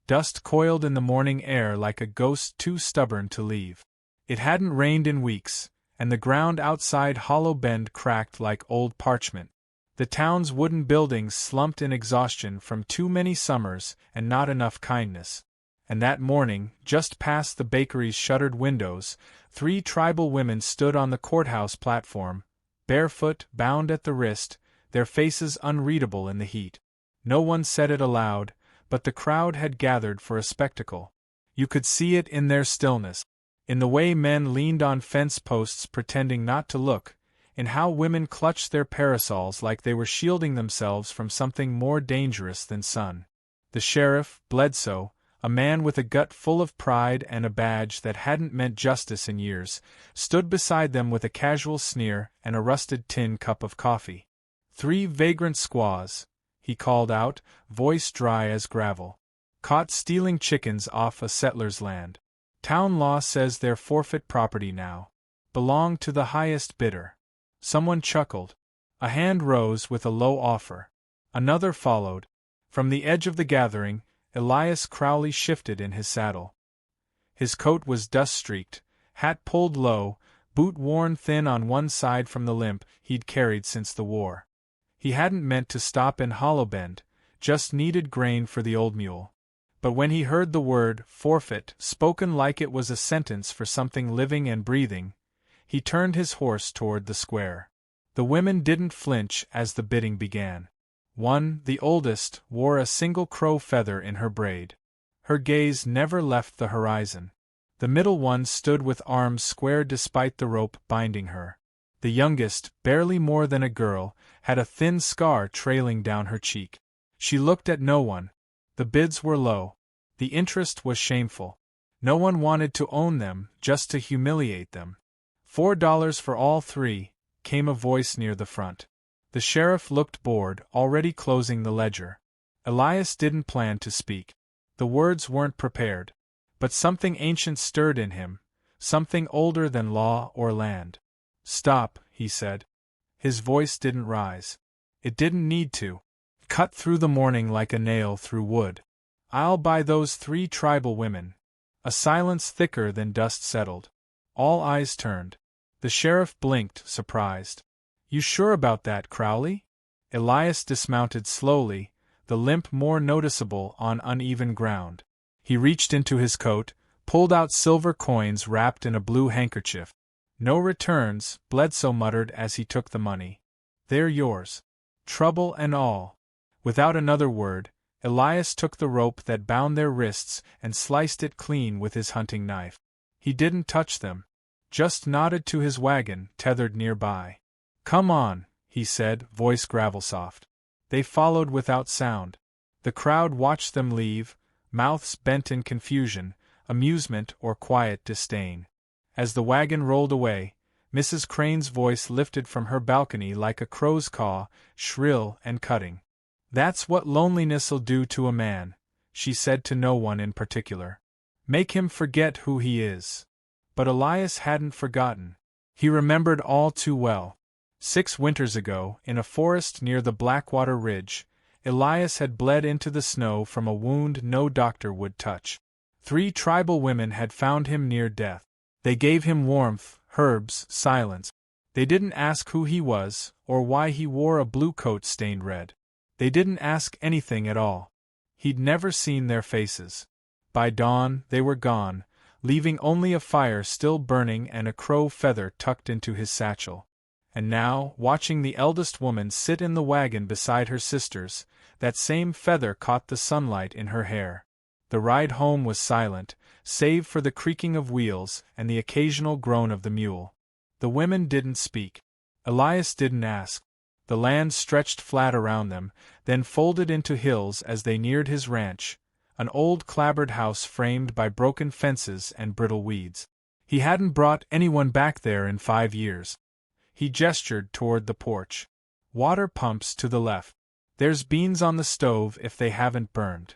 Dust coiled in the morning air like a ghost too stubborn to leave. It hadn't rained in weeks, and the ground outside Hollow Bend cracked like old parchment. The town's wooden buildings slumped in exhaustion from too many summers and not enough kindness. And that morning, just past the bakery's shuttered windows, 3 tribal women stood on the courthouse platform, barefoot, bound at the wrist, their faces unreadable in the heat. No one said it aloud, but the crowd had gathered for a spectacle. You could see it in their stillness, in the way men leaned on fence posts pretending not to look, in how women clutched their parasols like they were shielding themselves from something more dangerous than sun. The sheriff, Bledsoe, a man with a gut full of pride and a badge that hadn't meant justice in years, stood beside them with a casual sneer and a rusted tin cup of coffee. 3 vagrant squaws, he called out, voice dry as gravel. Caught stealing chickens off a settler's land. Town law says they're forfeit property now. Belong to the highest bidder. Someone chuckled. A hand rose with a low offer. Another followed. From the edge of the gathering, Elias Crowley shifted in his saddle. His coat was dust-streaked, hat pulled low, boot worn thin on one side from the limp he'd carried since the war. He hadn't meant to stop in Hollow Bend, just needed grain for the old mule. But when he heard the word forfeit spoken like it was a sentence for something living and breathing, he turned his horse toward the square. The women didn't flinch as the bidding began. One, the oldest, wore a single crow feather in her braid. Her gaze never left the horizon. The middle one stood with arms square despite the rope binding her. The youngest, barely more than a girl, had a thin scar trailing down her cheek. She looked at no one. The bids were low. The interest was shameful. No one wanted to own them, just to humiliate them. $4 for all 3, came a voice near the front. The sheriff looked bored, already closing the ledger. Elias didn't plan to speak. The words weren't prepared. But something ancient stirred in him, something older than law or land. Stop, he said. His voice didn't rise. It didn't need to. Cut through the morning like a nail through wood. I'll buy those 3 tribal women. A silence thicker than dust settled. All eyes turned. The sheriff blinked, surprised. You sure about that, Crowley? Elias dismounted slowly, the limp more noticeable on uneven ground. He reached into his coat, pulled out silver coins wrapped in a blue handkerchief. No returns, Bledsoe muttered as he took the money. They're yours. Trouble and all. Without another word, Elias took the rope that bound their wrists and sliced it clean with his hunting knife. He didn't touch them. Just nodded to his wagon, tethered nearby. Come on, he said, voice gravel-soft. They followed without sound. The crowd watched them leave, mouths bent in confusion, amusement or quiet disdain. As the wagon rolled away, Mrs. Crane's voice lifted from her balcony like a crow's caw, shrill and cutting. That's what loneliness'll do to a man, she said to no one in particular. Make him forget who he is. But Elias hadn't forgotten. He remembered all too well. 6 winters ago, in a forest near the Blackwater Ridge, Elias had bled into the snow from a wound no doctor would touch. 3 tribal women had found him near death. They gave him warmth, herbs, silence. They didn't ask who he was, or why he wore a blue coat stained red. They didn't ask anything at all. He'd never seen their faces. By dawn, they were gone, leaving only a fire still burning and a crow feather tucked into his satchel. And now, watching the eldest woman sit in the wagon beside her sisters, that same feather caught the sunlight in her hair. The ride home was silent, save for the creaking of wheels and the occasional groan of the mule. The women didn't speak. Elias didn't ask. The land stretched flat around them, then folded into hills as they neared his ranch, an old clapboard house framed by broken fences and brittle weeds. He hadn't brought anyone back there in 5 years. He gestured toward the porch. Water pumps to the left. There's beans on the stove if they haven't burned.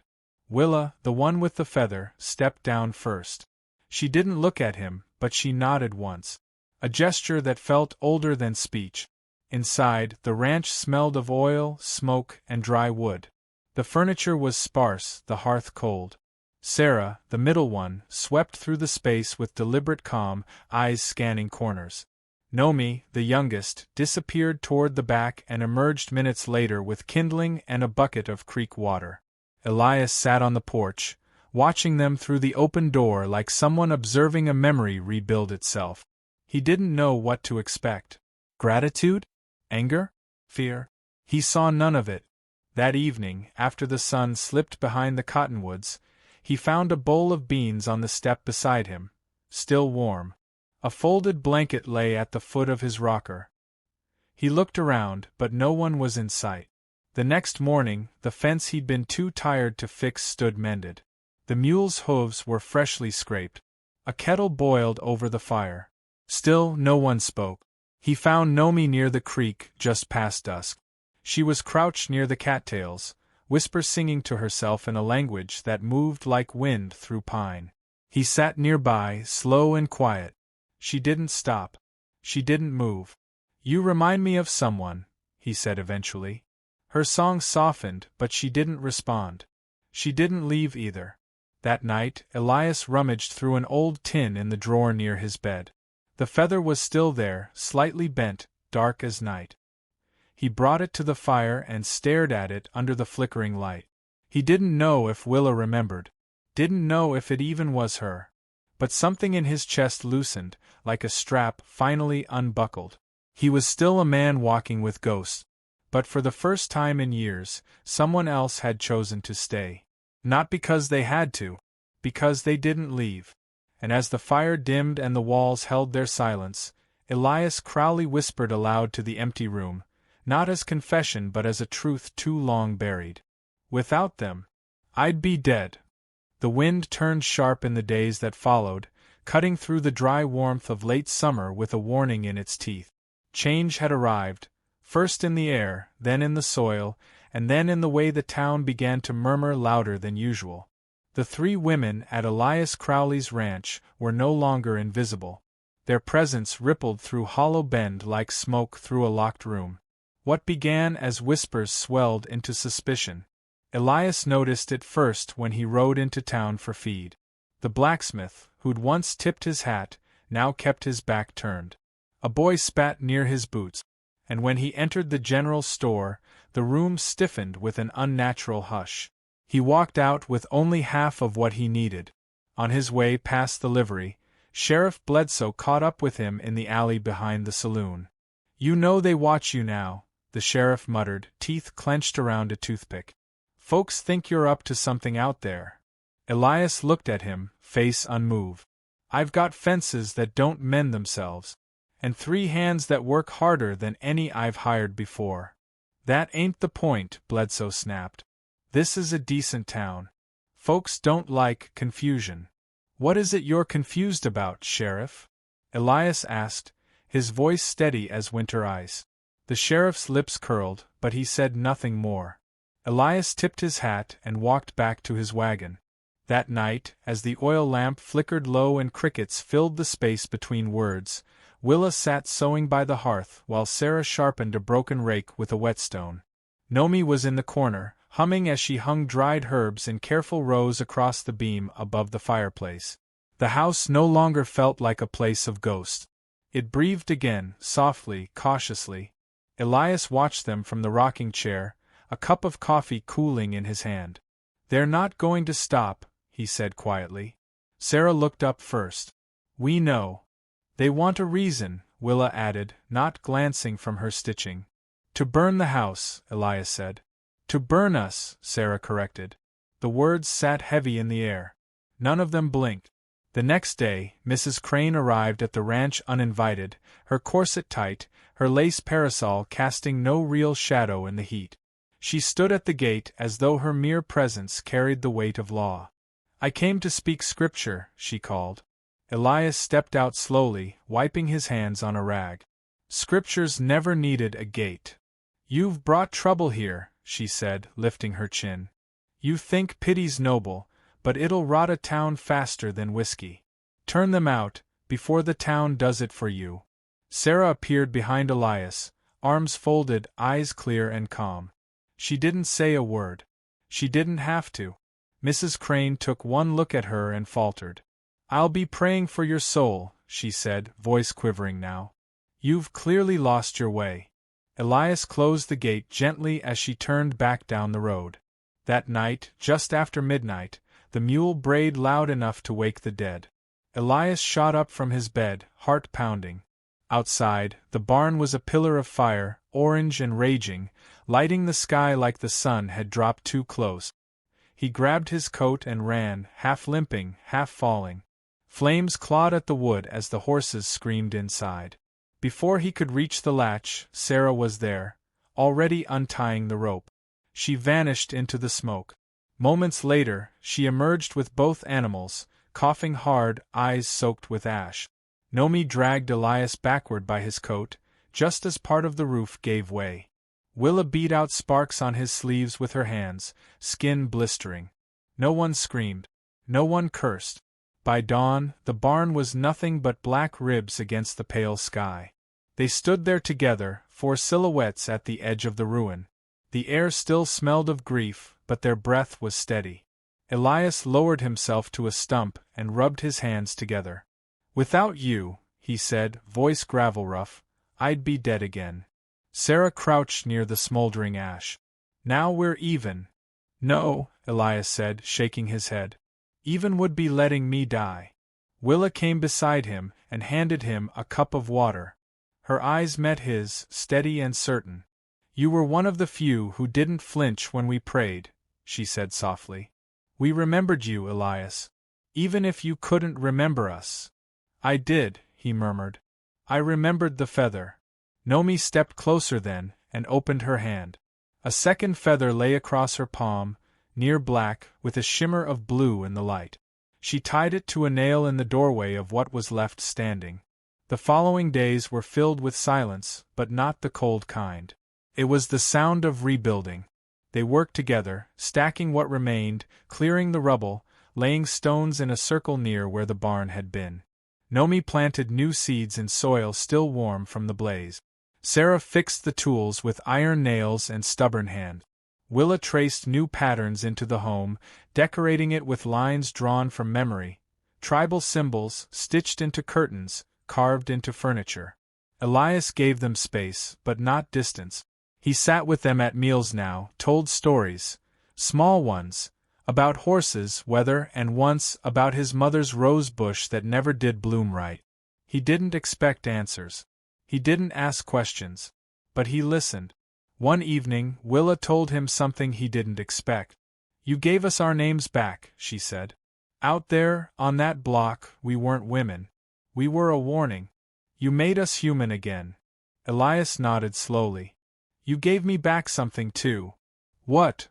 Willa, the one with the feather, stepped down first. She didn't look at him, but she nodded once. A gesture that felt older than speech. Inside, the ranch smelled of oil, smoke, and dry wood. The furniture was sparse, the hearth cold. Sarah, the middle one, swept through the space with deliberate calm, eyes scanning corners. Nomi, the youngest, disappeared toward the back and emerged minutes later with kindling and a bucket of creek water. Elias sat on the porch, watching them through the open door like someone observing a memory rebuild itself. He didn't know what to expect. Gratitude? Anger? Fear? He saw none of it. That evening, after the sun slipped behind the cottonwoods, he found a bowl of beans on the step beside him, still warm. A folded blanket lay at the foot of his rocker. He looked around, but no one was in sight. The next morning, the fence he'd been too tired to fix stood mended. The mule's hooves were freshly scraped. A kettle boiled over the fire. Still, no one spoke. He found Nomi near the creek, just past dusk. She was crouched near the cattails, whispers singing to herself in a language that moved like wind through pine. He sat nearby, slow and quiet. She didn't stop. She didn't move. "You remind me of someone," he said eventually. Her song softened, but she didn't respond. She didn't leave either. That night, Elias rummaged through an old tin in the drawer near his bed. The feather was still there, slightly bent, dark as night. He brought it to the fire and stared at it under the flickering light. He didn't know if Willa remembered. Didn't know if it even was her. But something in his chest loosened, like a strap finally unbuckled. He was still a man walking with ghosts. But for the first time in years, someone else had chosen to stay. Not because they had to. Because they didn't leave. And as the fire dimmed and the walls held their silence, Elias Crowley whispered aloud to the empty room, not as confession but as a truth too long buried. "Without them, I'd be dead." The wind turned sharp in the days that followed, cutting through the dry warmth of late summer with a warning in its teeth. Change had arrived, first in the air, then in the soil, and then in the way the town began to murmur louder than usual. The three women at Elias Crowley's ranch were no longer invisible. Their presence rippled through Hollow Bend like smoke through a locked room. What began as whispers swelled into suspicion. Elias noticed it first when he rode into town for feed. The blacksmith, who'd once tipped his hat, now kept his back turned. A boy spat near his boots, and when he entered the general store, the room stiffened with an unnatural hush. He walked out with only half of what he needed. On his way past the livery, Sheriff Bledsoe caught up with him in the alley behind the saloon. "You know they watch you now," the sheriff muttered, teeth clenched around a toothpick. "Folks think you're up to something out there." Elias looked at him, face unmoved. "I've got fences that don't mend themselves, and 3 hands that work harder than any I've hired before." "That ain't the point," Bledsoe snapped. "This is a decent town. Folks don't like confusion." "What is it you're confused about, Sheriff?" Elias asked, his voice steady as winter ice. The sheriff's lips curled, but he said nothing more. Elias tipped his hat and walked back to his wagon. That night, as the oil lamp flickered low and crickets filled the space between words, Willa sat sewing by the hearth while Sarah sharpened a broken rake with a whetstone. Nomi was in the corner, humming as she hung dried herbs in careful rows across the beam above the fireplace. The house no longer felt like a place of ghosts. It breathed again, softly, cautiously. Elias watched them from the rocking chair, a cup of coffee cooling in his hand. "They're not going to stop," he said quietly. Sarah looked up first. "We know." "They want a reason," Willa added, not glancing from her stitching. "To burn the house," Elias said. "To burn us," Sarah corrected. The words sat heavy in the air. None of them blinked. The next day, Mrs. Crane arrived at the ranch uninvited, her corset tight, her lace parasol casting no real shadow in the heat. She stood at the gate as though her mere presence carried the weight of law. "I came to speak scripture," she called. Elias stepped out slowly, wiping his hands on a rag. "Scriptures never needed a gate." "You've brought trouble here," she said, lifting her chin. "You think pity's noble, but it'll rot a town faster than whiskey. Turn them out, before the town does it for you." Sarah appeared behind Elias, arms folded, eyes clear and calm. She didn't say a word. She didn't have to. Mrs. Crane took one look at her and faltered. "I'll be praying for your soul," she said, voice quivering now. "You've clearly lost your way." Elias closed the gate gently as she turned back down the road. That night, just after midnight, the mule brayed loud enough to wake the dead. Elias shot up from his bed, heart pounding. Outside, the barn was a pillar of fire, orange and raging, lighting the sky like the sun had dropped too close. He grabbed his coat and ran, half limping, half falling. Flames clawed at the wood as the horses screamed inside. Before he could reach the latch, Sarah was there, already untying the rope. She vanished into the smoke. Moments later, she emerged with both animals, coughing hard, eyes soaked with ash. Nomi dragged Elias backward by his coat, just as part of the roof gave way. Willa beat out sparks on his sleeves with her hands, skin blistering. No one screamed. No one cursed. By dawn, the barn was nothing but black ribs against the pale sky. They stood there together, 4 silhouettes at the edge of the ruin. The air still smelled of grief, but their breath was steady. Elias lowered himself to a stump and rubbed his hands together. "Without you," he said, voice gravel rough, "I'd be dead again." Sarah crouched near the smoldering ash. "Now we're even." "No," Elias said, shaking his head. "Even would be letting me die." Willa came beside him and handed him a cup of water. Her eyes met his, steady and certain. "You were one of the few who didn't flinch when we prayed," she said softly. "We remembered you, Elias. Even if you couldn't remember us." "I did," he murmured. "I remembered the feather." Nomi stepped closer then, and opened her hand. A second feather lay across her palm, near black, with a shimmer of blue in the light. She tied it to a nail in the doorway of what was left standing. The following days were filled with silence, but not the cold kind. It was the sound of rebuilding. They worked together, stacking what remained, clearing the rubble, laying stones in a circle near where the barn had been. Nomi planted new seeds in soil still warm from the blaze. Sarah fixed the tools with iron nails and stubborn hand. Willa traced new patterns into the home, decorating it with lines drawn from memory, tribal symbols stitched into curtains, carved into furniture. Elias gave them space, but not distance. He sat with them at meals now, told stories, small ones, about horses, weather, and once about his mother's rose bush that never did bloom right. He didn't expect answers. He didn't ask questions. But he listened. One evening, Willa told him something he didn't expect. "You gave us our names back," she said. "Out there, on that block, we weren't women. We were a warning. You made us human again." Elias nodded slowly. "You gave me back something too." "What?"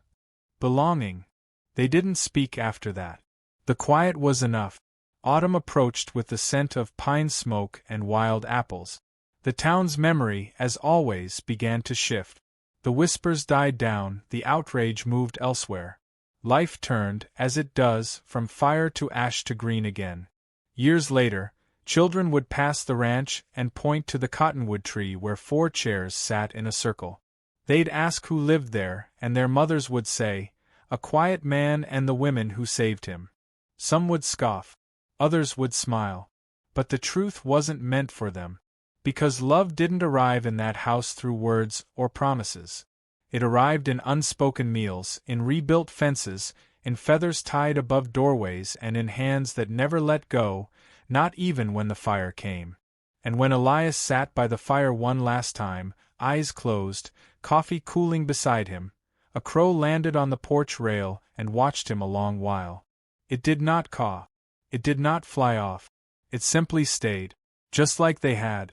"Belonging." They didn't speak after that. The quiet was enough. Autumn approached with the scent of pine smoke and wild apples. The town's memory, as always, began to shift. The whispers died down, the outrage moved elsewhere. Life turned, as it does, from fire to ash to green again. Years later, children would pass the ranch and point to the cottonwood tree where 4 chairs sat in a circle. They'd ask who lived there, and their mothers would say, "A quiet man and the women who saved him." Some would scoff. Others would smile. But the truth wasn't meant for them. Because love didn't arrive in that house through words or promises. It arrived in unspoken meals, in rebuilt fences, in feathers tied above doorways, and in hands that never let go, not even when the fire came. And when Elias sat by the fire one last time, eyes closed, coffee cooling beside him, a crow landed on the porch rail and watched him a long while. It did not caw. It did not fly off. It simply stayed. Just like they had.